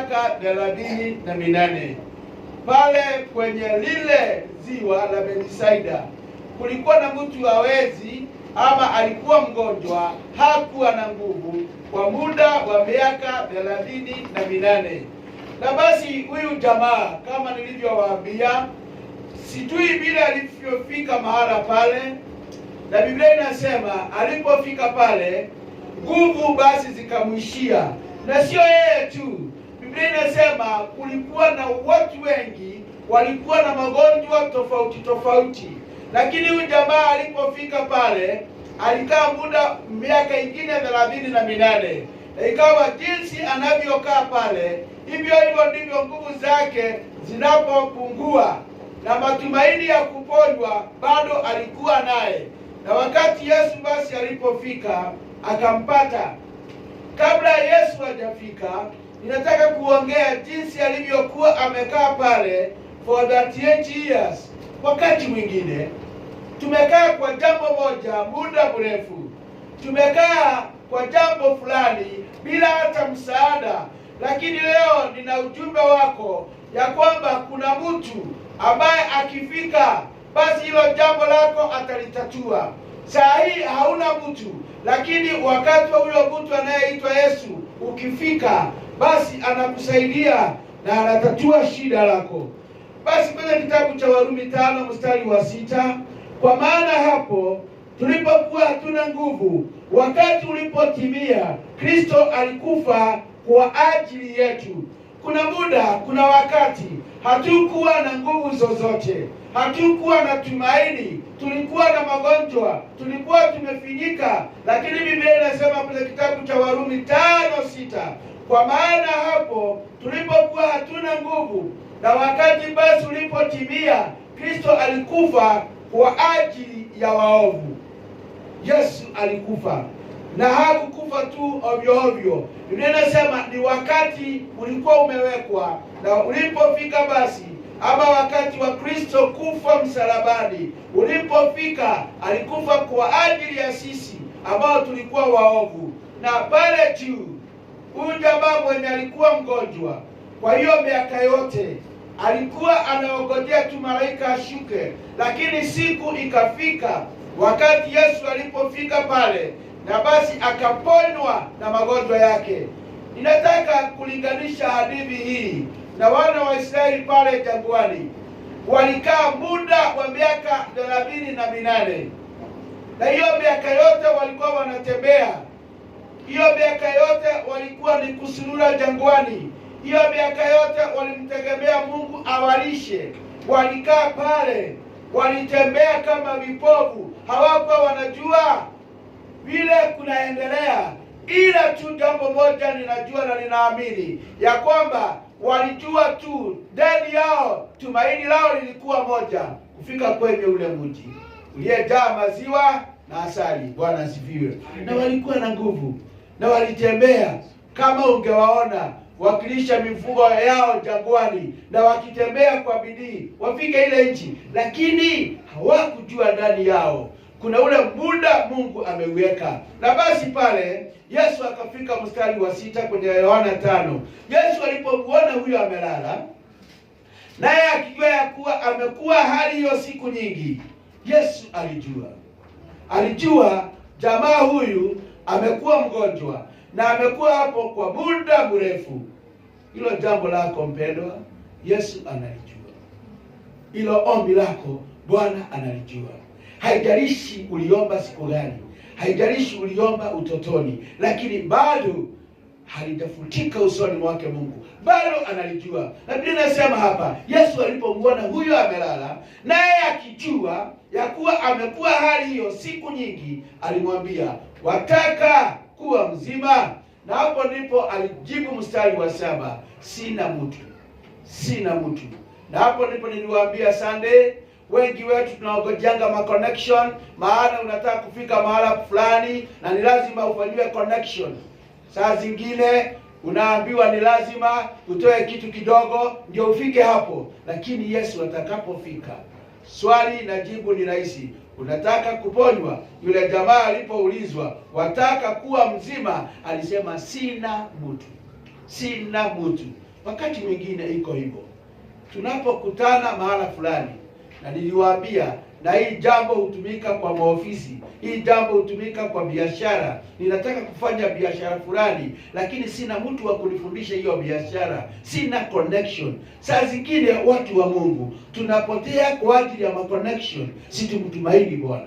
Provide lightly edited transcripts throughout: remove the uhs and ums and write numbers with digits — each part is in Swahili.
miaka 38. Pale kwenye lile ziwa la Bethsaida kulikuwa na mtu hawezi ama alikuwa mgonjwa, hakuwa na nguvu kwa muda wa miaka 38. Na basi huyu jamaa, kama nilivyowaambia, sijui vile alivyofika mahala pale, na Biblia inasema alipofika pale nguvu basi zikamwishia. Na sio yeye tu, Biblia inasema kulikuwa na watu wengi walikuwa na magonjwa tofauti tofauti, lakini huyu jamaa alipofika pale alikaa muda miaka ingine 38. Na ikawa jinsi anavyokaa pale, hivyo ndivyo nguvu zake zinapopungua, na matumaini ya kuponywa bado alikuwa naye. Na wakati Yesu basi alipofika akampata. Kabla Yesu hajafika, ninataka kuongea jinsi alivyokuwa amekaa pale for 38 years. Wakati mwingine tumekaa kwa jambo moja muda mrefu, tumekaa kwa jambo fulani bila hata msaada, lakini leo nina ujumbe wako ya kwamba kuna mtu ambaye akifika basi hilo jambo lako atalitatua. Saa hii hauna mtu, lakini wakati wa huyo mtu anayeitwa Yesu ukifika, basi anakusaidia na anatatua shida lako. Basi kwenye kitabu cha Warumi 5 mstari wa 6, kwa maana hapo tulipokuwa hatuna nguvu, wakati ulipotimia, Kristo alikufa kwa ajili yetu. Kuna muda, kuna wakati hatukuwa na nguvu zozote, hatukuwa na tumaini, tulikuwa na magonjwa, tulikuwa tumefinyika, lakini Biblia inasema kwenye kitabu cha Warumi 5:6, kwa maana hapo tulipokuwa hatuna nguvu, na wakati basi ulipotimia, Kristo alikufa kwa ajili ya waovu. Yesu alikufa, na hakukufa tu ovyo ovyo. Biblia inasema ni wakati ulikuwa umewekwa, na ulipofika basi, ama wakati wa Kristo kufa msalabani ulipofika, alikufa kwa ajili ya sisi ambao tulikuwa waovu. Na pale juu huyu jamaa mwenye alikuwa mgonjwa kwa hiyo miaka yote alikuwa anaongojea tu malaika ashuke, lakini siku ikafika wakati Yesu alipofika pale, na basi akaponywa na magonjwa yake. Ninataka kulinganisha hadithi hii na wana wa Israeli pale jangwani. Walikaa muda wa miaka 38, na hiyo miaka yote walikuwa wanatembea. Hiyo miaka yote walikuwa ni kusurura jangwani. Hiyo miaka yote walimtegemea Mungu awalishe. Walikaa pale, walitembea kama vipofu, hawakuwa wanajua vile kunaendelea. Ila tu jambo moja ninajua na ninaamini ya kwamba walijua tu ndani yao tumaini lao lilikuwa moja, kufika kwenye ule mji uliyejaa maziwa na asali. Bwana asifiwe. Na walikuwa na nguvu, na walitembea kama ungewaona wakilisha mifugo yao jangwani, na wakitembea kwa bidii wafike ile nchi, lakini hawakujua ndani yao kuna ule muda Mungu ameuweka. Na basi pale Yesu akafika mstari wa 6 kwenye Yohana 5. Yesu alipomuona huyo amelala, naye akijua ya kuwa amekuwa hali hiyo siku nyingi, Yesu alijua jamaa huyu amekuwa mgonjwa na amekuwa hapo kwa muda mrefu. Hilo jambo lako mpendwa, Yesu analijua. Hilo ombi lako Bwana analijua. Haijalishi uliomba siku gani, haijalishi uliomba utotoni, lakini bado halijafutika usoni mwake Mungu. Bado analijua. Na Biblia inasema hapa, Yesu alipomuona huyo amelala, naye akijua ya kuwa amekuwa hali hiyo siku nyingi, alimwambia, wataka kuwa mzima? Na hapo ndipo alijibu mstari wa 7, sina mtu. Na hapo ndipo niliwaambia Sunday, wengi wetu tunaongojanga ma connection, maana unataka kufika mahala fulani na ni lazima ufanyiwe connection. Saa zingine unaambiwa ni lazima utoe kitu kidogo ndio ufike hapo, lakini Yesu atakapofika, swali na jibu ni rahisi. Unataka kuponywa? Yule jamaa alipoulizwa wataka kuwa mzima, alisema sina mtu. Wakati mwingine iko hivyo, tunapokutana mahala fulani, na niliwaambia, na hii jambo hutumika kwa maofisi, hii jambo hutumika kwa biashara. Ninataka kufanya biashara fulani, lakini sina mtu wa kunifundisha hiyo biashara, sina connection. Saa zingine watu wa Mungu tunapotea kwa ajili ya connection. Si tumtumaini Bwana,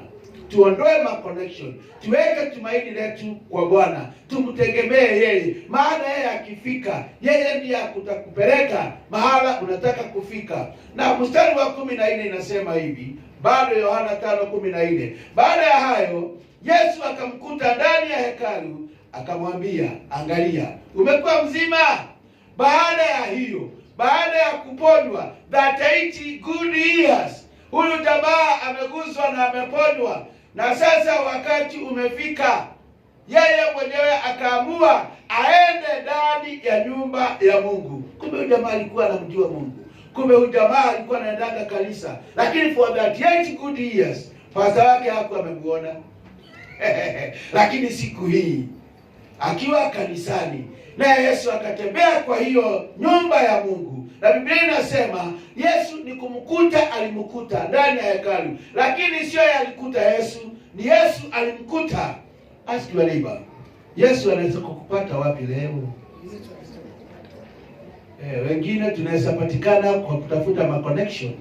tuondoe connection, tuweke tumaini letu kwa Bwana, tumtegemee yeye, maana yeye akifika, yeye ndiye atakupeleka mahala unataka kufika. Na mstari wa 14 inasema hivi, bado Yohana 5:14, baada ya hayo Yesu akamkuta ndani ya hekalu, akamwambia, angalia, umekuwa mzima. Baada ya hiyo, baada ya kuponywa 38 good years, huyu jamaa ameguswa na ameponywa, na sasa wakati umefika, yeye mwenyewe akaamua aende ndani ya nyumba ya Mungu. Kumbe huyu jamaa alikuwa anamjua Mungu. Kumbe huyu jamaa alikuwa anaendaga kanisa, lakini for 38 good years pastor wake hakuwa amemuona. Lakini siku hii akiwa kanisani, na Yesu akatembea kwa hiyo nyumba ya Mungu, na Biblia inasema Yesu ni kumkuta, alimkuta ndani ya hekalu, lakini sio yeye alikuta Yesu, ni Yesu alimkuta. Ask your neighbor, Yesu anaweza kukupata wapi leo? Wengine tunaweza patikana kwa kutafuta connection.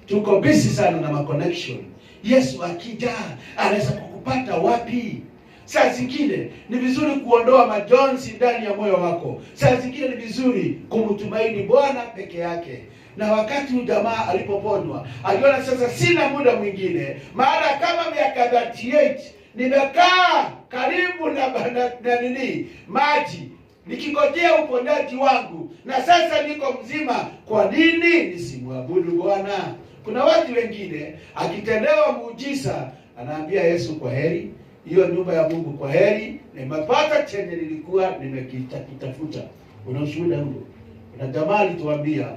Tuko busy sana na connection. Yesu akija anaweza kukupata wapi? Saa zingine ni vizuri kuondoa majonzi ndani ya moyo wako. Saa zingine ni vizuri kumtumaini Bwana peke yake. Na wakati jamaa alipoponywa, aliona sasa sina muda mwingine, maana kama miaka 38 nimekaa karibu na nini maji nikingojea uponyaji wangu, na sasa niko mzima, kwa nini nisimwabudu Bwana? Kuna watu wengine akitendewa muujiza anaambia Yesu kwa heri, hiyo nyumba ya Mungu kwa heri, nimepata chenye nilikuwa nimekitafuta. Una ushuhuda huo? Kuna jamaa alituambia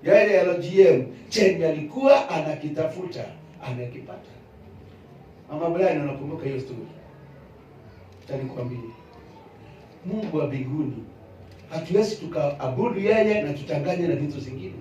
yeye LGM chenye alikuwa anakitafuta amekipata. Mama Brian, unakumbuka hiyo story? Tanikwambia, Mungu wa mbinguni hatuwezi tukaabudu yeye na tutanganye na vitu zingine.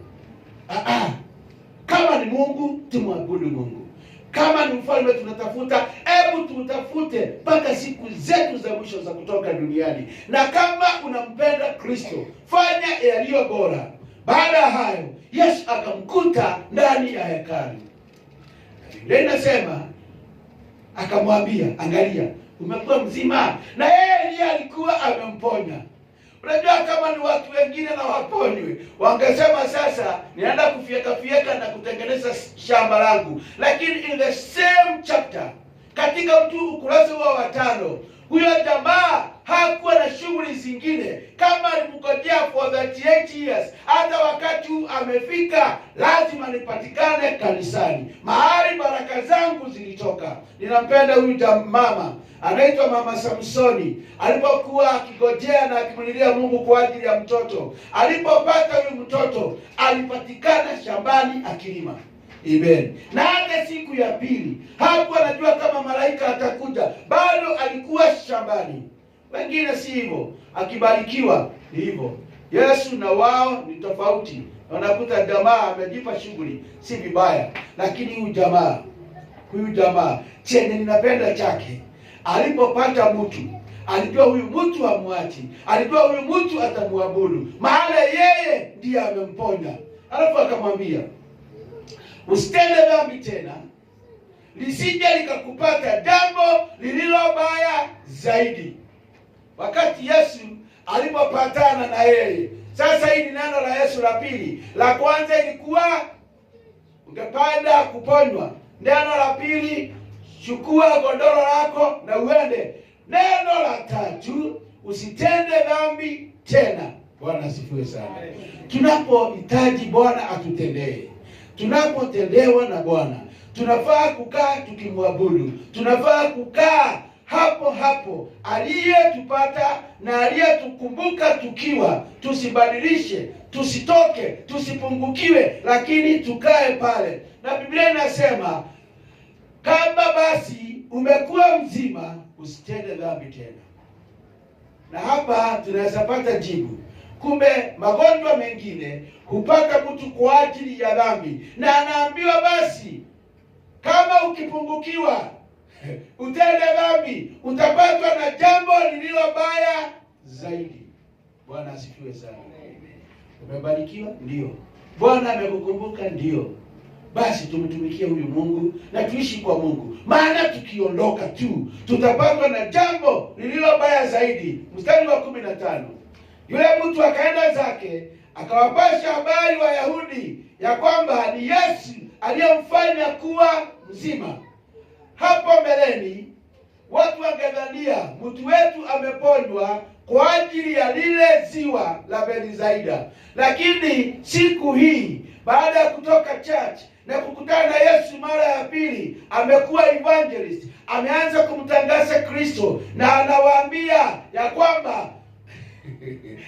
Kama ni Mungu tumwabudu Mungu. Kama ni mfalme tunatafuta, hebu tutafute mpaka siku zetu za mwisho za kutoka duniani. Na kama unampenda Kristo, fanya yaliyo bora. Baada ya hayo Yesu akamkuta ndani ya hekalu. Biblia inasema akamwambia, angalia, umekuwa mzima. Na yeye ndiye alikuwa amemponya. Unajua kama ni watu wengine na waponywe, wangesema sasa nienda kufieka na kutengeneza shamba langu. Lakini in the same chapter, katika ukurasa wa 5, huyo jamaa hakuwa na shughuli zingine. Kama alimngojea for 38 years, hata wakati amefika, lazima nipatikane kanisani, mahali baraka zangu zilitoka. Ninampenda huyu mama, anaitwa Mama Samsoni. Alipokuwa akigojea na akimlilia Mungu kwa ajili ya mtoto, alipopata huyu mtoto, alipatikana shambani akilima. Amen. Na hata siku ya pili hakuwa anajua kama malaika atakuja, bado alikuwa shambani. Wengine si hivyo, akibarikiwa ni hivyo. Yesu na wao ni tofauti. Wanakuta jamaa amejipa shughuli, si vibaya, lakini huyu jamaa chenye ninapenda chake, alipopata mtu, alijua huyu mtu hamwachi, alijua huyu mtu atamwabudu, maana yeye ndiye amemponya. Alafu akamwambia, usitende dhambi tena, lisije likakupata jambo lililo baya zaidi. Wakati Yesu alipopatana na yeye, sasa hii ni neno la Yesu la pili. La kwanza ilikuwa ungependa kuponywa. Neno la pili, chukua godoro lako na uende. Neno la tatu, usitende dhambi tena. Bwana asifiwe sana. Tunapohitaji Bwana atutendee, tunapotendewa na Bwana, tunafaa kukaa tukimwabudu. Tunafaa kukaa hapo hapo aliyetupata na aliyetukumbuka tukiwa. Tusibadilishe, tusitoke, tusipungukiwe, lakini tukae pale. Na Biblia inasema kama basi umekuwa mzima, usitende dhambi tena. Na hapa tunaweza pata jibu. Kumbe magonjwa mengine hupaka mtu kwa ajili ya dhambi, na anaambiwa basi, kama ukipungukiwa utende dhambi, utapatwa na jambo lililo baya zaidi. Bwana asifiwe sana. Umebarikiwa? Ndio. Bwana amekukumbuka? Ndio. Basi tumtumikie huyu Mungu na tuishi kwa Mungu, maana tukiondoka tu tutapatwa na jambo lililo baya zaidi. Mstari wa 15, yule mtu akaenda zake akawapasha habari Wayahudi ya kwamba ni Yesu aliyemfanya kuwa mzima. Hapo mbeleni watu wangedhania mtu wetu ameponywa kwa ajili ya lile ziwa la Bethsaida, lakini siku hii baada ya kutoka church na kukutana na Yesu mara ya pili, amekuwa evangelist, ameanza kumtangaza Kristo, na anawaambia ya kwamba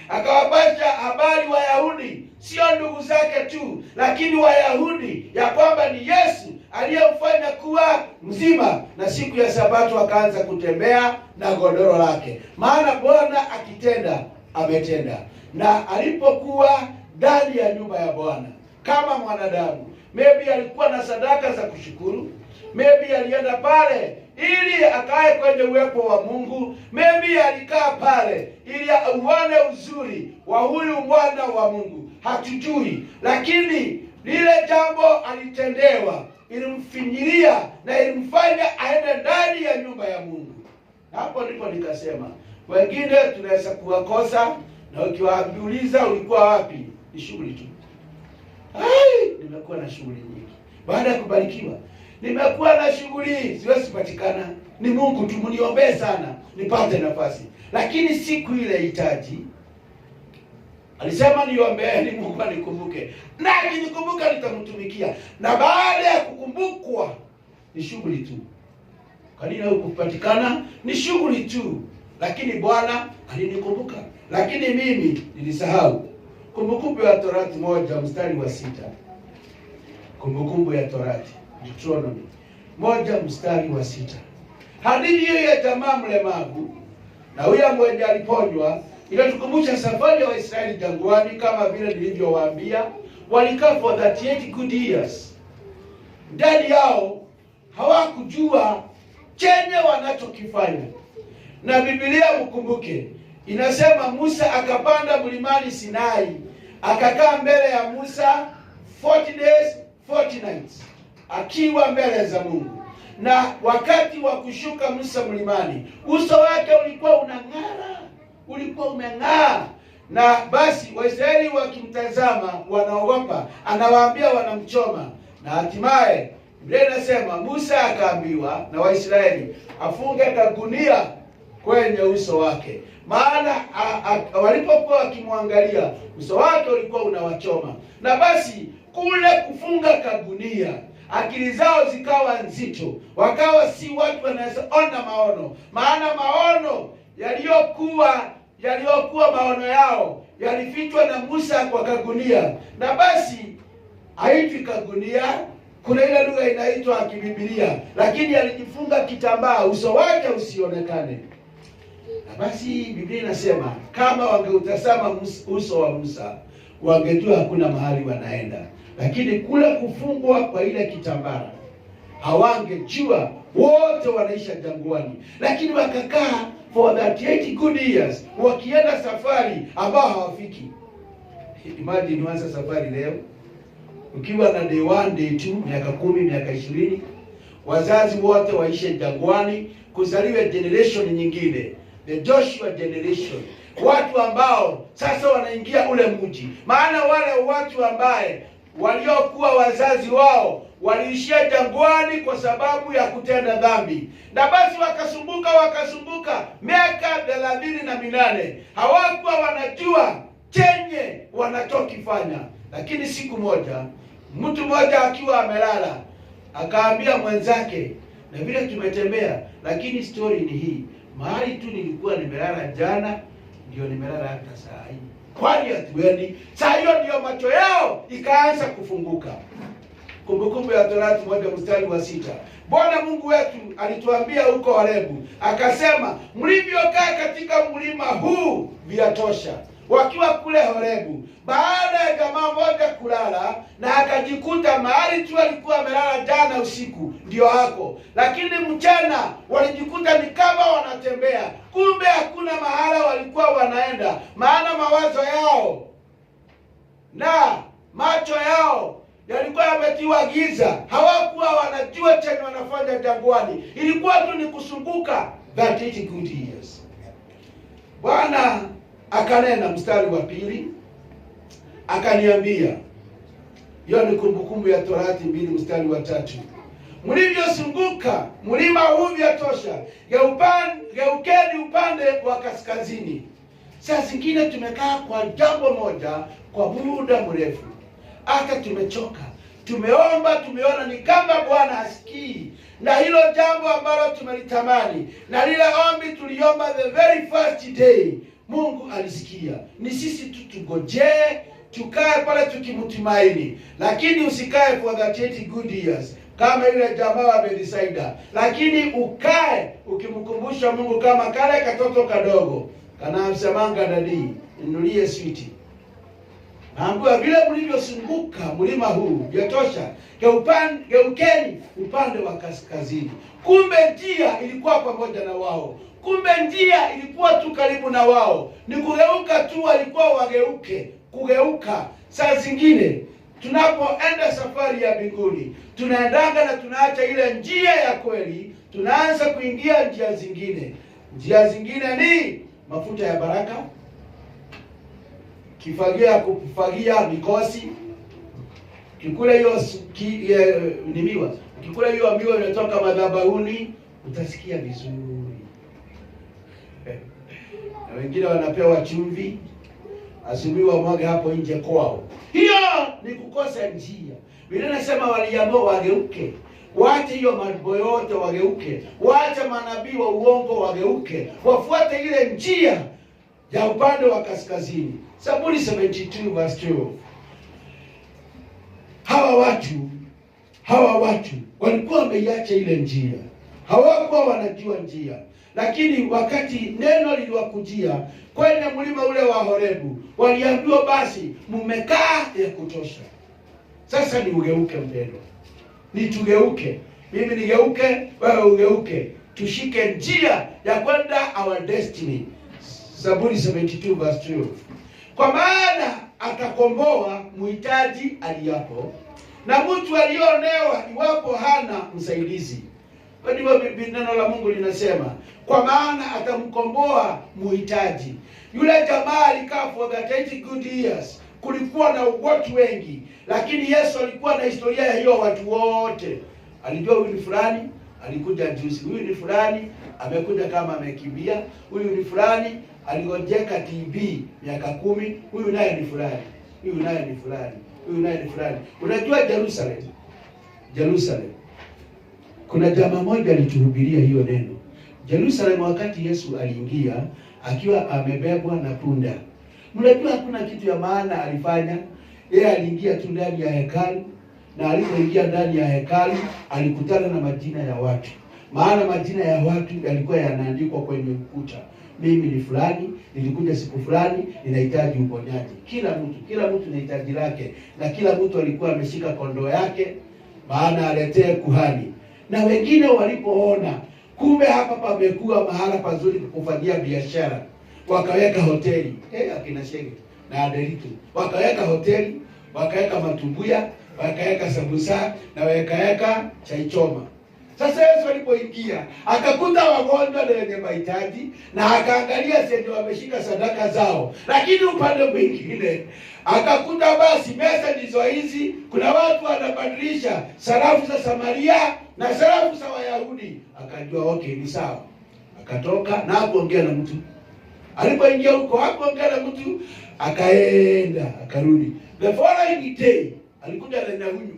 akawapasha habari Wayahudi, sio ndugu zake tu, lakini Wayahudi, ya kwamba ni Yesu aliyemfanya kuwa mzima, na siku ya Sabato akaanza kutembea na godoro lake. Maana Bwana akitenda ametenda. Na alipokuwa ndani ya nyumba ya Bwana kama mwanadamu, maybe alikuwa na sadaka za kushukuru, maybe alienda pale ili akae kwenye uwepo wa Mungu, maybe alikaa pale ili auone uzuri wa huyu mwana wa Mungu, hatujui, lakini lile jambo alitendewa ilimfinyilia na ilimfanya aende ndani ya nyumba ya Mungu. Hapo ndipo nikasema wengine tunaweza kuwakosa, na ukiwauliza ulikuwa wapi, ni shughuli tu. Nimekuwa na shughuli nyingi. Baada ya kubarikiwa nimekuwa na shughuli, siwezi patikana. Ni Mungu tu, mniombee sana nipate nafasi. Lakini siku ile hitaji alisema niombeeni Mungu anikumbuke, na akinikumbuka nitamtumikia. Na baada ya kukumbukwa ni shughuli tu. Kanina hukupatikana ni shughuli tu, lakini Bwana alinikumbuka, lakini mimi nilisahau. Kumbukumbu ya Torati 1 mstari wa 6. Kumbukumbu ya Torati, Deuteronomy 1 mstari wa 6. Hadithi hiyo ya jamaa mlemavu na huyo mwenye aliponywa inatukumbusha safari ya Waisraeli jangwani. Kama vile nilivyowaambia, walikaa for 38 good years. Ndani yao hawakujua chenye wanachokifanya. Na Biblia mkumbuke inasema Musa akapanda mlimani Sinai, akakaa mbele ya Musa 40 days 40 nights akiwa mbele za Mungu. Na wakati wa kushuka Musa mlimani, uso wake ulikuwa unang'ara, ulikuwa umeng'aa. Na basi Waisraeli wakimtazama wanaogopa, anawaambia wanamchoma. Na hatimaye Biblia inasema Musa akaambiwa na Waisraeli afunge kagunia kwenye uso wake, maana walipokuwa wakimwangalia uso wake ulikuwa unawachoma. Na basi kule kufunga kagunia, akili zao zikawa nzito, wakawa si watu wanaweza ona maono, maana maono yaliyokuwa maono yao yalifichwa na Musa kwa kagunia. Na basi haitwi kagunia, kuna ile lugha inaitwa kibibilia, lakini alijifunga kitambaa uso wake usionekane. Na basi Biblia inasema kama wangeutazama uso wa Musa wangejua hakuna mahali wanaenda, lakini kule kufungwa kwa ile kitambara hawangejua, wote wanaisha jangwani. Lakini wakakaa for 38 good years wakienda safari ambao hawafiki. Imagine uanze safari leo ukiwa na day 1 day 2, miaka 10 miaka 20, wazazi wote waishe jangwani, kuzaliwe generation nyingine, the Joshua generation, watu ambao sasa wanaingia ule mji. Maana wale watu ambaye waliokuwa wazazi wao waliishia jangwani kwa sababu ya kutenda dhambi. Na basi wakasumbuka miaka 38, hawakuwa wanajua chenye wanachokifanya. Lakini siku moja mtu mmoja akiwa amelala akaambia mwenzake, na vile tumetembea, lakini story ni hii, mahali tu nilikuwa nimelala jana ndio nimelala hata saa hii. Kwani hatuendi? Saa hiyo ndio macho yao ikaanza kufunguka. Kumbukumbu ya Torati 1 mstari wa 6. Bwana Mungu wetu alituambia huko Horebu, akasema mlivyokaa katika mlima huu vyatosha. wakiwa kule Horebu. Baada ya jamaa moja kulala, na akajikuta mahali tu alikuwa amelala jana usiku ndio hako, lakini mchana walijikuta ni kama wanatembea. Kumbe hakuna mahala walikuwa wanaenda, maana mawazo yao na macho yao yalikuwa yametiwa giza. Hawakuwa wanajua chenye wanafanya jangwani, ilikuwa tu ni kusunguka. That is good years. Bwana akanena, mstari wa 2, akaniambia, hiyo ni Kumbukumbu ya Torati 2 mstari wa 3, mlivyosunguka mlima huu vyatosha, geukeni upande wa kaskazini. Saa zingine tumekaa kwa jambo moja kwa muda mrefu, hata tumechoka, tumeomba, tumeona ni kama Bwana hasikii, na hilo jambo ambalo tumelitamani na lile ombi tuliomba the very first day, Mungu alisikia. Ni sisi tu tugojee, tukae pale tukimtumaini, lakini usikae for the 30 good years kama yule jamaa wa Bethsaida, lakini ukae ukimkumbusha Mungu kama kale katoto kadogo kanamsemanga dadi, inulie switi. Naambia vile mlivyosunguka mlima huu vyatosha, geukeni upande wa kaskazini. Kumbe njia ilikuwa pamoja na wao. Kumbe njia ilikuwa tu karibu na wao. Ni kugeuka tu walikuwa wageuke, kugeuka. Saa zingine tunapoenda safari ya mbinguni, tunaendanga na tunaacha ile njia ya kweli, tunaanza kuingia njia zingine. Njia zingine ni mafuta ya baraka, kifagia kufagia mikosi, kikula hiyo ni miwa. Kikula hiyo miwa inatoka madhabahuni, utasikia vizuri. Na wengine wanapewa chumvi, asubuhi wamwage hapo nje kwao. Hiyo ni kukosa njia. Biblia inasema waliambiwa wageuke. Waache hiyo mambo yote wageuke. Waache manabii wa uongo wageuke. Wafuate ile njia ya upande wa kaskazini. Zaburi 72 verse 12. Hawa watu walikuwa wameiacha ile njia. Hawakuwa wanajua njia. Lakini wakati neno liliwakujia kwenye mlima ule wa Horebu, waliambiwa basi mmekaa ya kutosha. Sasa ni ugeuke mpendwa. Ni tugeuke. Mimi nigeuke, wewe ugeuke. Tushike njia ya kwenda our destiny. Zaburi 72 verse 12. Kwa maana atakomboa muhitaji aliyapo, na mtu alionewa iwapo hana msaidizi. Kwa hivyo neno la Mungu linasema, kwa maana atamkomboa muhitaji. Yule jamaa alikaa for the 30 good years. Kulikuwa na watu wengi, lakini Yesu alikuwa na historia ya hiyo watu wote. Alijua huyu ni fulani, alikuja juzi. Huyu ni fulani, amekuja kama amekimbia. Huyu ni fulani, aligojeka TB miaka 10. Huyu naye ni fulani. Huyu naye ni fulani. Huyu naye ni fulani. Unajua Jerusalem. Kuna jamaa moja alituhubiria hiyo neno. Jerusalem wakati Yesu aliingia akiwa amebebwa na punda. Mnajua hakuna kitu ya maana alifanya. Yeye aliingia tu ndani ya hekalu, na alipoingia ndani ya hekalu alikutana na majina ya watu. Maana majina ya watu yalikuwa yanaandikwa kwenye ukuta. Mimi ni fulani, nilikuja siku fulani, ninahitaji uponyaji. Kila mtu na hitaji lake, na kila mtu alikuwa ameshika kondoo yake, maana aletee kuhani. Na wengine walipoona kumbe hapa pamekuwa mahala pazuri kufanyia biashara, wakaweka hoteli. Akina Shege na Adelitu wakaweka hoteli, wakaweka matumbuya, wakaweka sambusa, na wakaweka chai choma. Sasa Yesu alipoingia akakuta wagonjwa na wenye mahitaji, na akaangalia sio wameshika sadaka zao. Lakini upande mwingine akakuta basi meza ndizo hizi, kuna watu wanabadilisha sarafu za Samaria na sarafu za Wayahudi. Akajua okay, ni sawa. Akatoka na hakuongea na mtu. Alipoingia huko hakuongea na mtu, akaenda akarudi. The following day alikuja na huyu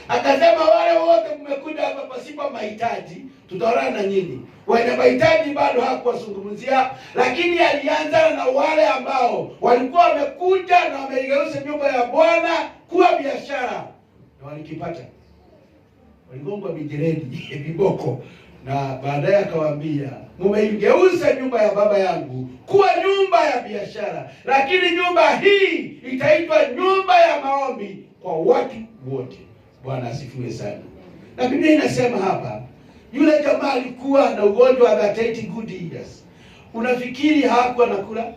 akasema, wale wote mmekuja hapa pasipo mahitaji, tutaona na nyinyi. Wenye mahitaji bado hakuwazungumzia, lakini alianza na wale ambao walikuwa wamekuja na wameigeuza nyumba ya Bwana kuwa biashara, na walikipata. Waligongwa mijeledi viboko Na baadaye akawaambia, mumeigeuza nyumba ya baba yangu kuwa nyumba ya biashara, lakini nyumba hii itaitwa nyumba ya maombi kwa watu wote. Bwana asifiwe sana. Na Biblia inasema hapa, yule jamaa alikuwa na ugonjwa wa 38 good years. Unafikiri hakuwa nakula?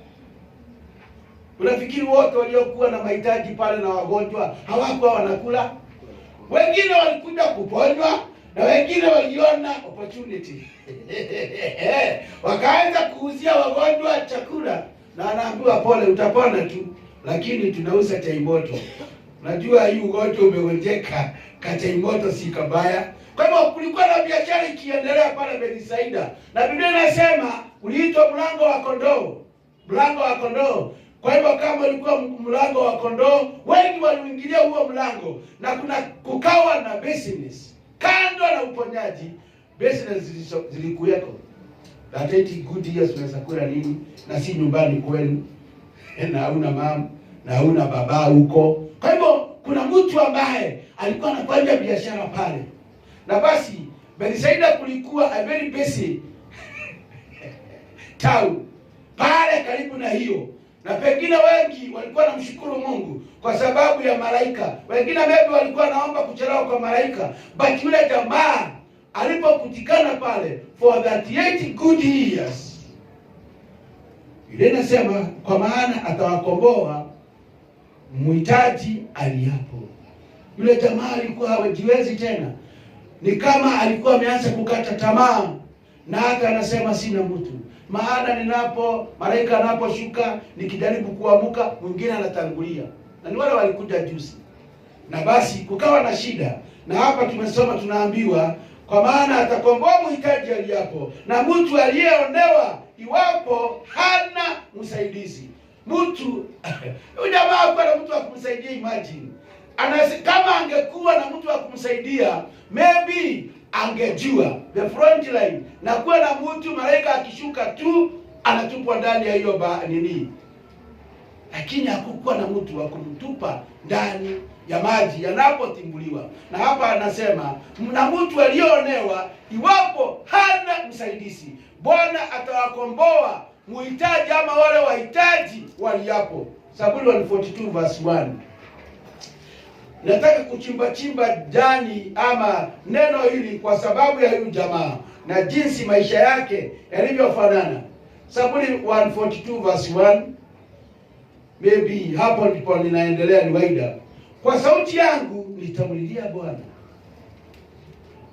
Unafikiri wote waliokuwa na mahitaji pale na wagonjwa hawakuwa wanakula? Wengine walikuja kuponywa na wengine waliona opportunity wakaanza kuuzia wagonjwa chakula, na anaambiwa pole, utapona tu, lakini tunauza chai moto. Unajua hii ugonjwa umegonjeka, chai moto si kabaya. Kwa hivyo kulikuwa na biashara ikiendelea pale Bethsaida, na Biblia inasema uliitwa mlango wa kondoo, mlango wa kondoo. Kwa hivyo kama ulikuwa mlango wa kondoo, wengi waliingilia huo mlango, na kukawa na business kando na uponyaji. Business zilikuweko. That 80 good years unaweza kula nini na si nyumbani kwenu, na hauna mama na hauna baba huko. Kwa hivyo kuna mtu ambaye alikuwa anafanya biashara pale, na basi Bethsaida kulikuwa a very busy town pale karibu na hiyo, na pengine wengi walikuwa namshukuru Mungu kwa sababu ya malaika. Wengine maybe walikuwa naomba kuchelewa kwa malaika, but yule jamaa alipokutikana pale for 38 good years, ile inasema kwa maana atawakomboa mhitaji aliyapo. Yule jamaa alikuwa hajiwezi tena, ni kama alikuwa ameanza kukata tamaa, na hata anasema sina mtu, maana malaika anaposhuka nikijaribu kuamuka mwingine anatangulia, na ni wale walikuja juzi. Na basi kukawa na shida, na hapa tumesoma tunaambiwa kwa maana atakomboa mhitaji aliyapo na mtu aliyeonewa iwapo hana msaidizi. Mtu huyu jamaa kwa na mtu wa kumsaidia, imagine. Kama angekuwa na mtu wa kumsaidia, maybe angejua the front line, na kuwa na mtu malaika akishuka tu anatupwa ndani ya hiyo nini. Lakini hakukuwa na mtu wa kumtupa ndani ya maji yanapotimbuliwa. Na hapa anasema mna mtu alionewa iwapo hana msaidizi. Bwana atawakomboa muhitaji ama wale wahitaji waliapo. Zaburi 142 verse 1. Nataka kuchimba ndani ama neno hili kwa sababu ya huyu jamaa na jinsi maisha yake yalivyofanana. Zaburi 142 verse 1. Maybe hapo ndipo ninaendelea niwaida. Kwa sauti yangu nitamlilia Bwana,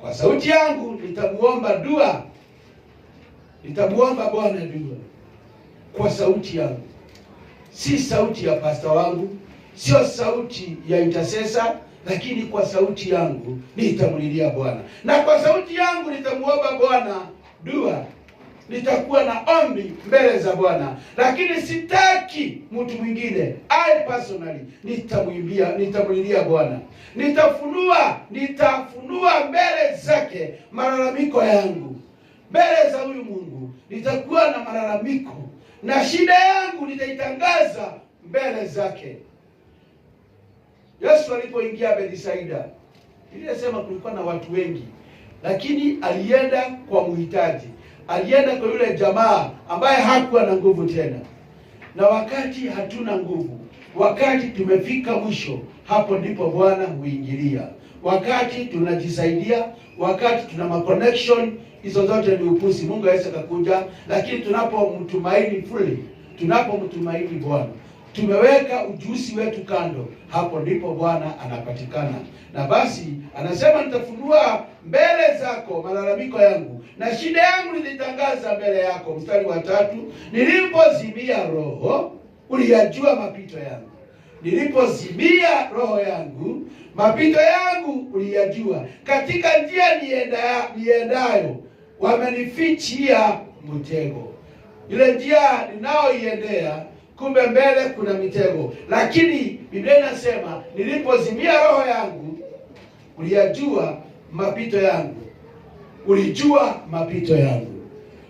kwa sauti yangu nitamuomba dua, nitamuomba Bwana dua. Kwa sauti yangu, si sauti ya pastor wangu, sio sauti ya intercessor, lakini kwa sauti yangu nitamlilia Bwana, na kwa sauti yangu nitamuomba Bwana dua. Nitakuwa na ombi mbele za Bwana, lakini sitaki mtu mwingine. I personally nitamlilia Bwana. Nitafunua mbele zake malalamiko yangu. Mbele za huyu Mungu nitakuwa na malalamiko, na shida yangu nitaitangaza mbele zake. Yesu alipoingia Bethsaida, ilisema kulikuwa na watu wengi, lakini alienda kwa mhitaji. Alienda kwa yule jamaa ambaye hakuwa na nguvu tena. Na wakati hatuna nguvu, wakati tumefika mwisho, hapo ndipo Bwana huingilia. Wakati tunajisaidia, wakati tuna connection, hizo zote ni upuzi. Mungu aweza kukuja, lakini tunapomtumaini fully, tunapomtumaini Bwana, tumeweka ujuzi wetu kando, hapo ndipo Bwana anapatikana. Na basi anasema nitafunua mbele zako malalamiko yangu, na shida yangu nilitangaza mbele yako. Mstari wa 3, nilipozimia roho uliyajua mapito yangu. Nilipozimia roho yangu mapito yangu uliyajua. Katika njia niendayo wamenifichia mtego. Ile njia ninaoiendea, kumbe mbele kuna mitego. Lakini Biblia inasema nilipozimia roho yangu uliyajua mapito yangu. Ulijua mapito yangu.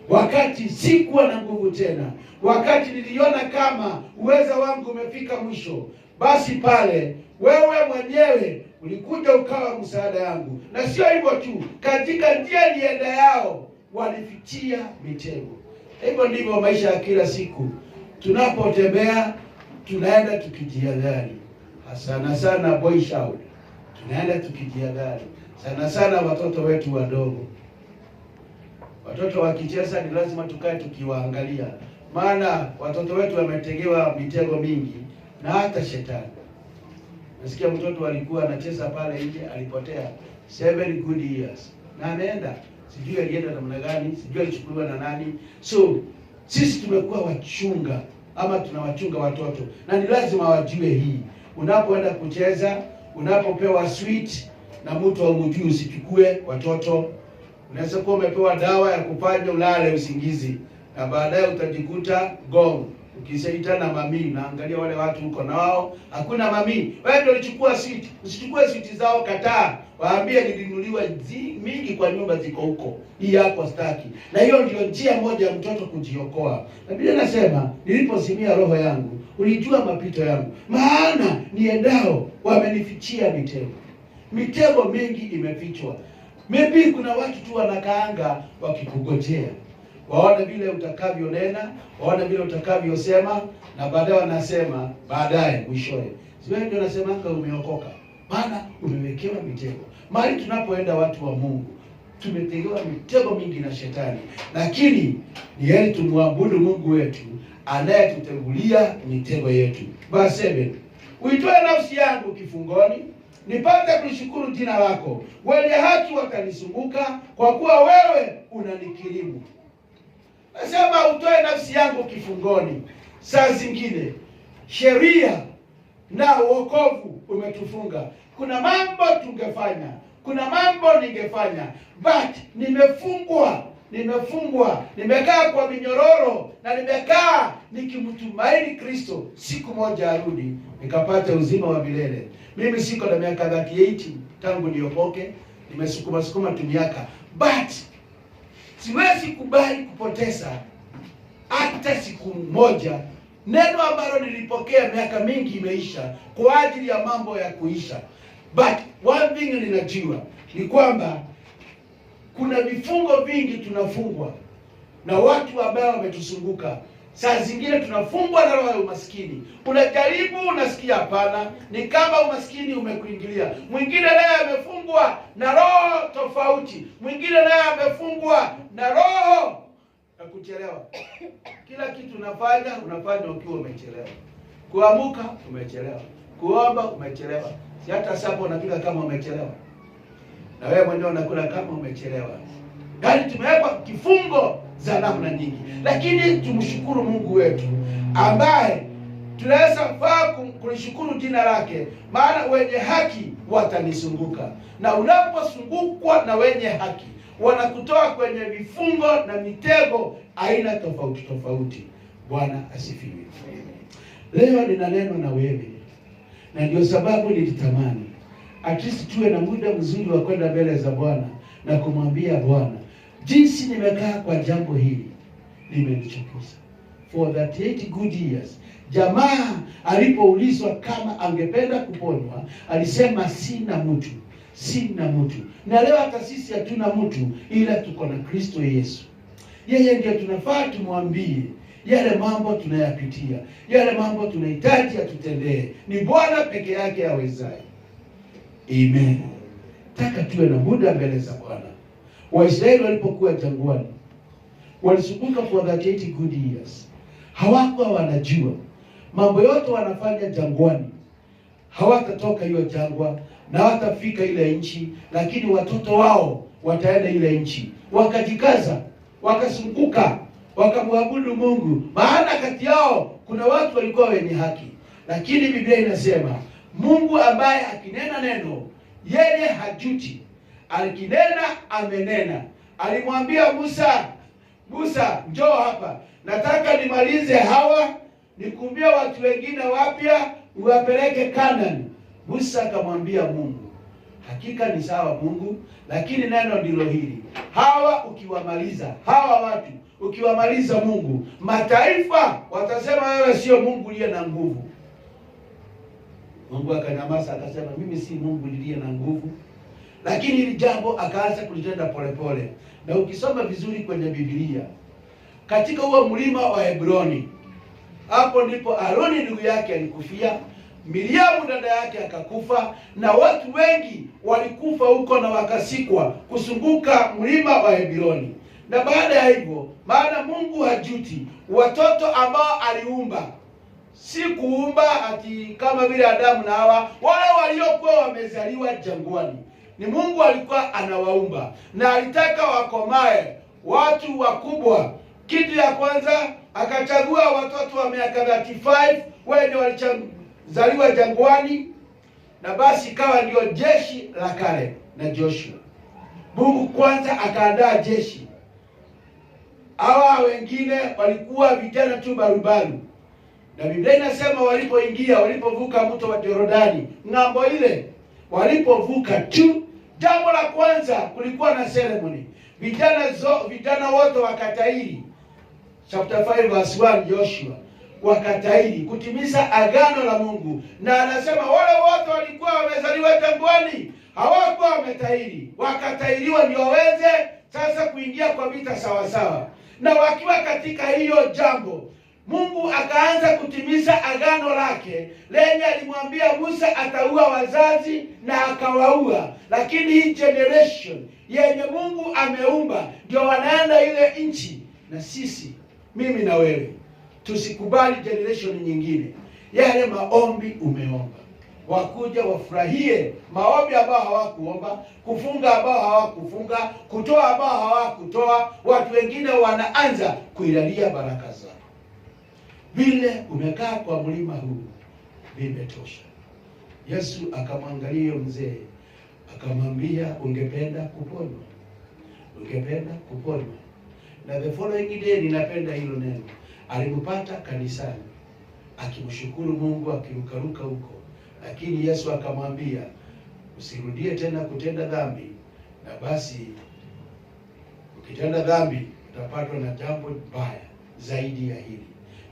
wakati sikuwa na nguvu tena, wakati niliona kama uweza wangu umefika mwisho, basi pale wewe mwenyewe ulikuja ukawa msaada yangu. Na sio hivyo tu, katika njia nienda yao walifikia mitego. Hivyo ndivyo maisha ya kila siku. Tunapotembea tunaenda tukijihadhari. Sana sana boy shout. Tunaenda tukijihadhari. Sana sana watoto wetu wadogo. Watoto wakicheza ni lazima tukae tukiwaangalia. Maana watoto wetu wametegewa mitego mingi na hata shetani. Nasikia mtoto alikuwa anacheza pale nje, alipotea 7 good years. Na ameenda, sijui alienda namna gani, sijui alichukuliwa na nani. So sisi tumekuwa wachunga ama tunawachunga watoto. Na ni lazima wajue hii. Unapoenda kucheza, unapopewa sweet na mtu haumjui, usichukue watoto. Unaweza kuwa umepewa dawa ya kufanya ulale usingizi, na baadaye utajikuta gong. Ukisaidana mami, naangalia wale watu huko na wao hakuna mami. Wewe ndio ulichukua sweet. Usichukue sweet zao, kataa. Waambie nilinunuliwa mingi kwa nyumba ziko huko. Hii hapo staki. Na hiyo ndio njia moja ya mtoto kujiokoa. Na Biblia inasema, niliposimia roho yangu, ulijua mapito yangu. Maana niendao wamenifichia mitego. Mitego mingi imefichwa. Maybe kuna watu tu wanakaanga wakikugojea. Waone vile utakavyonena, waone vile utakavyosema, na baadaye wanasema baadaye mwishowe. Siwe ndio nasemanga umeokoka. Maana umewekewa mitego. Mahali tunapoenda watu wa Mungu, tumetegewa mitego mingi na shetani. Lakini ni heri tumwabudu Mungu wetu anayetutegulia mitego yetu. Verse 7. Uitoe nafsi yangu kifungoni, nipate kushukuru jina lako. Wenye haki watanisumbuka, kwa kuwa wewe unanikirimu. Nasema utoe nafsi yangu kifungoni. Saa zingine sheria na wokovu umetufunga. Kuna mambo tungefanya, kuna mambo ningefanya, but nimefungwa, nimekaa kwa minyororo, na nimekaa nikimtumaini Kristo siku moja arudi nikapata uzima wa milele. Mimi siko na miaka 38 tangu niokoke, nimesukuma tu miaka, but siwezi kubali kupoteza hata siku moja neno ambalo nilipokea miaka mingi imeisha kwa ajili ya mambo ya kuisha. But one thing ninajua ni kwamba kuna vifungo vingi tunafungwa na watu ambao wametusunguka. Saa zingine tunafungwa na roho ya umaskini. Unajaribu, unasikia hapana, ni kama umaskini umekuingilia. Mwingine naye amefungwa na roho tofauti. Mwingine naye amefungwa na roho ya kuchelewa. Kila kitu unafanya ukiwa umechelewa. Kuamuka umechelewa. Kuomba umechelewa. Si hata sasa unapika kama umechelewa. Na wewe mwenyewe unakula kama umechelewa. Yaani tumewekwa kifungo za namna nyingi. Lakini tumshukuru Mungu wetu ambaye tunaweza kulishukuru jina lake, maana wenye haki watanisunguka. Na unaposungukwa na wenye haki, wanakutoa kwenye vifungo na mitego aina tofauti tofauti. Bwana asifiwe. Leo nina neno na wewe, na ndio sababu nilitamani at least tuwe na muda mzuri wa kwenda mbele za Bwana na kumwambia Bwana, jinsi nimekaa kwa jambo hili limenichukiza. For 38 good years. Jamaa alipoulizwa kama angependa kuponywa, alisema sina mtu. Na leo hata sisi hatuna mtu, ila tuko na Kristo Yesu. Yeye ndiye tunafaa tumwambie yale mambo tunayapitia, yale mambo tunahitaji atutendee. Ni Bwana peke yake awezaye. Amen. Taka tuwe na muda mbele za Bwana. Waisraeli walipokuwa jangwani, walisumbuka for 38 good years. Hawakuwa wanajua mambo yote wanafanya jangwani, hawatatoka hiyo jangwa na watafika ile nchi, lakini watoto wao wataenda ile nchi. Wakajikaza, wakasumbuka, wakamwabudu Mungu, maana kati yao kuna watu walikuwa wenye haki. Lakini Biblia inasema Mungu ambaye akinena neno yeye hajuti. Alikinena amenena. Alimwambia Musa, njoo hapa. Nataka nimalize hawa, nikumbie watu wengine wapya, uwapeleke Kanani. Musa akamwambia Mungu, hakika ni sawa Mungu, lakini neno ndilo hili. Hawa ukiwamaliza, hawa watu ukiwamaliza Mungu, mataifa watasema wewe sio Mungu uliye na nguvu. Mungu akanyamaza akasema mimi si Mungu niliye na nguvu. Lakini hili jambo akaanza kulitenda polepole. Na ukisoma vizuri kwenye Biblia, katika huo mlima wa Hebroni, hapo ndipo Aroni ndugu yake alikufia, Miriamu dada yake akakufa, na watu wengi walikufa huko na wakasikwa kusunguka mlima wa Hebroni. Na baada ya hivyo, maana Mungu hajuti watoto ambao aliumba, si kuumba ati kama vile Adamu na Hawa, wale waliokuwa wamezaliwa jangwani. Ni Mungu alikuwa anawaumba na alitaka wakomae, watu wakubwa. Kitu ya kwanza akachagua watoto wa miaka 35 wenye walizaliwa jangwani, na basi ikawa ndio jeshi la Caleb na Joshua. Mungu kwanza akaandaa jeshi. Hawa wengine walikuwa vijana tu barubaru. Na Biblia inasema walipovuka mto wa Yordani, ng'ambo ile, walipovuka tu, jambo la kwanza kulikuwa na ceremony. Vijana wote wakatahiri. Chapter 5 verse 1, Joshua wakatahiri kutimiza agano la Mungu. Na anasema wale wote walikuwa wamezaliwa jangwani hawakuwa wametahiri, wakatahiriwa ndio waweze sasa kuingia kwa vita sawa sawa. Na wakiwa katika hiyo jambo, Mungu akaanza kutimiza agano lake lenye alimwambia Musa ataua wazazi, na akawaua. Lakini hii generation yenye Mungu ameumba ndio wanaenda ile nchi. Na sisi, mimi na wewe, tusikubali generation nyingine. Yale maombi umeomba, wakuja wafurahie maombi ambao hawakuomba, kufunga ambao hawakufunga, kutoa ambao hawakutoa. Watu wengine wanaanza kuilalia baraka zao. Vile umekaa kwa mlima huu vimetosha. Yesu akamwangalia mzee akamwambia, ungependa kuponywa? Ungependa kuponywa? Na the following day, ninapenda hilo neno, alimpata kanisani akimshukuru Mungu, akirukaruka huko. Lakini Yesu akamwambia, usirudie tena kutenda dhambi, na basi ukitenda dhambi utapatwa na jambo baya zaidi ya hili.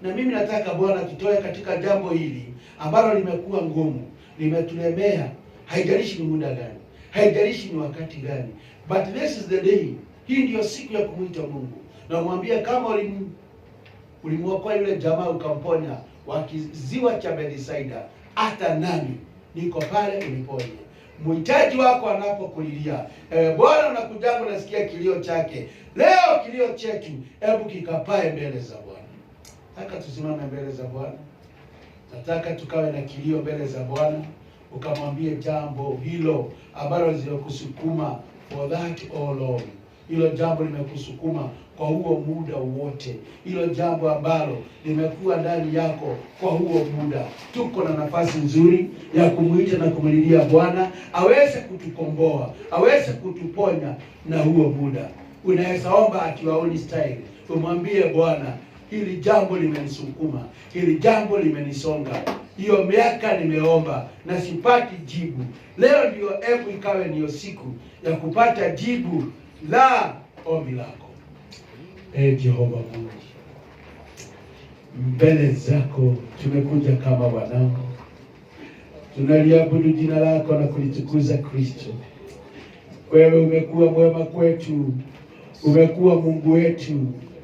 Na mimi nataka Bwana tutoe katika jambo hili ambalo limekuwa ngumu, limetulemea. Haijalishi ni muda gani, haijalishi ni wakati gani, but this is the day. Hii ndio siku ya kumuita Mungu na umwambie, kama ulimwokoa yule jamaa ukamponya wa kiziwa cha Bethsaida, hata nami niko pale uniponye. Mhitaji wako anapokulilia, Bwana unakujangu, nasikia kilio chake. Leo kilio chetu hebu kikapae mbele za Bwana. Nataka tusimame mbele za Bwana. Nataka tukawe na kilio mbele za Bwana, ukamwambie jambo hilo ambalo lilokusukuma for that all long. Hilo jambo limekusukuma kwa huo muda wote. Hilo jambo ambalo limekuwa ndani yako kwa huo muda. Tuko na nafasi nzuri ya kumuita na kumlilia Bwana aweze kutukomboa, aweze kutuponya na huo muda. Unaweza omba at your own style. Umwambie Bwana, hili jambo limenisukuma, hili jambo limenisonga. Hiyo miaka nimeomba na sipati jibu. Leo ndio hebu ikawe niyo siku ya kupata jibu la ombi lako. Jehova Mungu, mbele zako tumekuja kama wanao. Tunaliabudu jina lako na kulitukuza Kristo. Wewe umekuwa mwema kwetu, umekuwa Mungu wetu.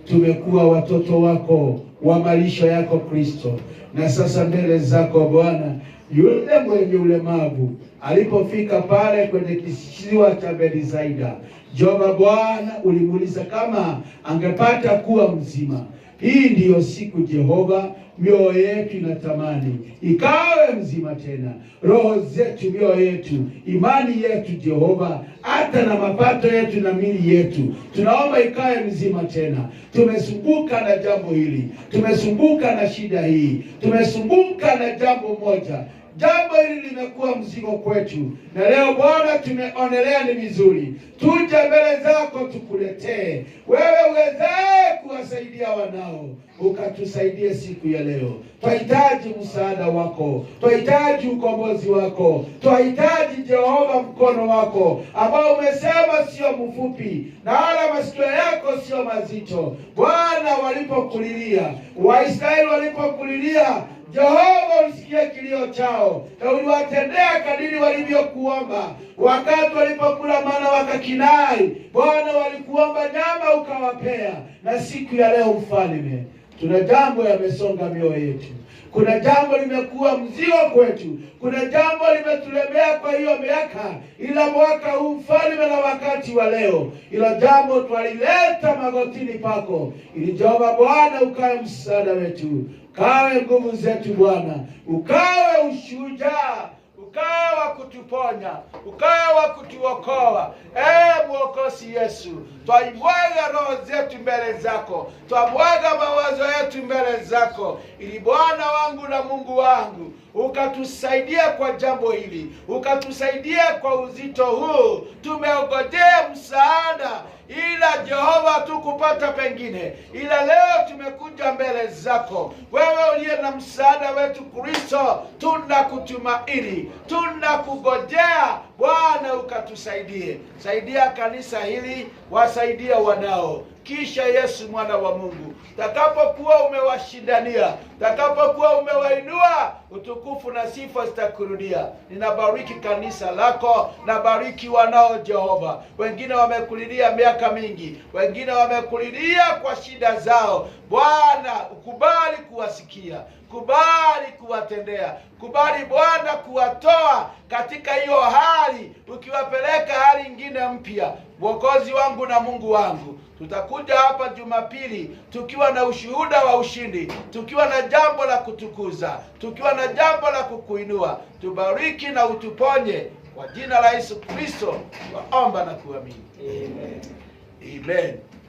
Tumekuwa watoto wako wa malisho yako Kristo. Na sasa mbele zako Bwana, yule mwenye ulemavu alipofika pale kwenye kisiwa cha Bethsaida, Jehova Bwana ulimuuliza kama angepata kuwa mzima. Hii ndiyo siku Jehova, mioyo yetu inatamani ikawe mzima tena. Roho zetu, mioyo yetu, imani yetu Jehova, hata na mapato yetu na mili yetu, tunaomba ikawe mzima tena. Tumesumbuka na jambo hili, tumesumbuka na shida hii, tumesumbuka na jambo moja. jambo hili limekuwa mzigo kwetu, na leo Bwana tumeonelea ni vizuri tuje mbele zako tukuletee wewe uwezaye kuwasaidia wanao. Ukatusaidie siku ya leo. Twahitaji msaada wako, twahitaji ukombozi wako, twahitaji Jehova mkono wako ambao umesema sio mfupi na wala masikio yako sio mazito. Bwana, walipokulilia Waisraeli, walipokulilia Jehova, usikie kilio chao na uliwatendea kadiri walivyokuomba. Wakati walipokula mana wakakinai, Bwana, walikuomba nyama ukawapea. Na siku ya leo Mfalme, tuna jambo yamesonga mioyo yetu, kuna jambo limekuwa mzigo kwetu, kuna jambo limetulemea kwa hiyo miaka, ila mwaka huu Mfalme na wakati wa leo, ila jambo twalileta magotini pako, ili Jehova Bwana ukawe msaada wetu, ukawe nguvu zetu Bwana, ukawe ushujaa, ukawe wa kutuponya, ukawe wa kutuokoa. Mwokozi Yesu, twaimwaga roho zetu mbele zako, twamwaga mawazo yetu mbele zako, ili Bwana wangu na Mungu wangu ukatusaidia kwa jambo hili, ukatusaidia kwa uzito huu. Tumeongojea msaada, ila Jehova tukupata pengine, ila leo tumekuja mbele zako, wewe uliye na msaada wetu Kristo. Tunakutumaini, tunakugojea Bwana, ukatusaidie. Saidia kanisa hili, wasaidia wanao. Kisha Yesu mwana wa Mungu, utakapokuwa umewashindania, utakapokuwa umewainua, utukufu na sifa zitakurudia. Ninabariki kanisa lako, nabariki wanao Jehova. Wengine wamekulilia miaka mingi, wengine wamekulilia kwa shida zao. Bwana, ukubali kuwasikia, kubali kuwatendea, kubali Bwana kuwatoa katika hiyo hali, ukiwapeleka hali nyingine mpya. Mwokozi wangu na Mungu wangu, tutakuja hapa Jumapili tukiwa na ushuhuda wa ushindi, tukiwa na jambo la kutukuza, tukiwa na jambo la kukuinua. Tubariki na utuponye kwa jina la Yesu Kristo, waomba na kuamini. Amen. Amen.